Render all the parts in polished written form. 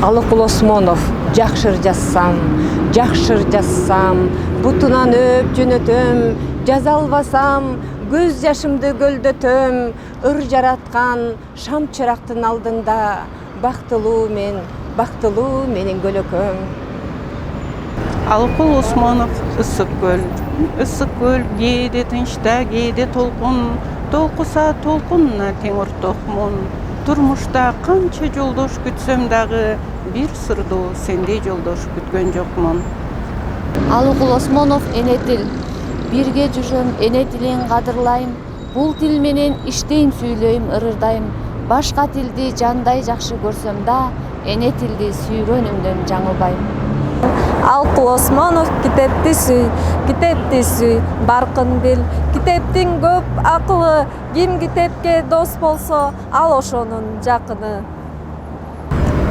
Алыкул Осмонов, жакшыр жазсам, бутунан өп жөнөтөм, жаза албасам, көз жашымды көлдөтөм, ыр жараткан шам чырактын алдында, бактылуу менин көлөкөм. Алыкул Осмонов, ысык көл, кээде тынчта, кээде толкун, толкуса толкунуна тең ортокмун. Турмушта канча жолдош күтсөм дагы, бир сырдуу сендей жолдош күткөн жокмун. Алыкул Осмонов, эне тил. Бирге жүрөм, эне тилин кадырлайм. Бул тил менен иштейм, сүйлөйм, ырырдайм. Башка тилди жандай жакшы көрсөм да, эне тилди сүйгөнүмдөн жаңылбайм. Алыкул Осмонов, китепти сүй, баркын бил. Китептин көп акылы, ким китепке дос болсо, ал ошонун жакыны.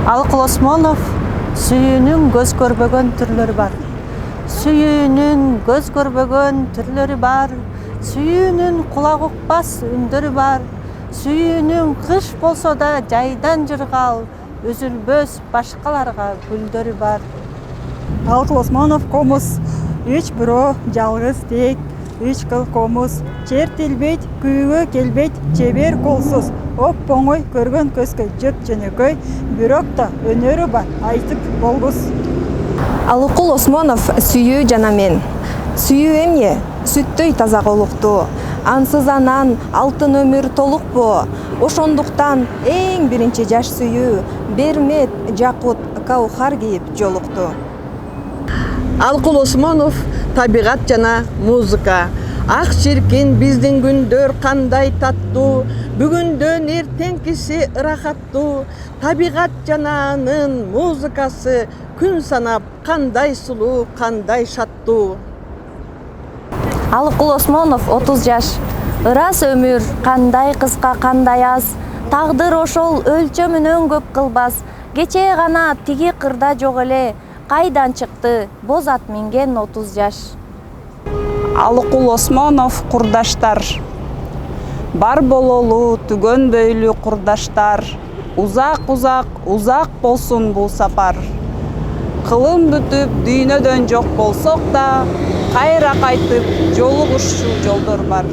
Алыкул Осмонов, сүйүүнүн көз көрбөгөн түрлөрү бар. Сүйүүнүн көз көрбөгөн түрлөрү бар. Сүйүүнүн кулак укпас үндөрү бар. Сүйүүнүн кыш болсо да жайдан жыргал, үзүлбөс башкаларга гүлдөрү бар. Алыкул Осмонов, комуз, үч бирөө жалгыз тек, үч кыл комуз, жер тилбейт, күйгө келбейт, чебер колсуз, оп оңой көргөн көзгө жөп жөнөкөй, бирок да өнөрү бар, айтып болгус. Алыкул Осмонов, сүйүү жана мен. Сүйүү эмне? Сүттөй таза колуктуу. Ансыз анан алтын өмүр толукпу? Ошондуктан эң биринчи жаш сүйүү Бермет, Жакут, Каухар кийип жолукту. Алыкул Осмонов, табигат жана музыка. Ак чиркин биздин күндөр кандай таттуу, бүгүндөн эртеңкиси ырахаттуу. Табигат жана анын музыкасы күн санап кандай сулуу, кандай шаттуу. Алыкул Осмонов, 30 жаш. Ырас өмүр кандай кыска, кандай аз. Тагдыр ошол өлчөмүнөн көп кылбас. Кечээ гана тиги кырда жок эле. Кайдан чыкты боз ат минген 30 жаш. Алыкул Осмонов, курдаштар. Бар бололу түгөнбөйлү курдаштар. Узак болсун бул сапар. Кылым бүтүп дүйнөдөн жок болсок да, кайра кайтып жолугушчу жолдор бар.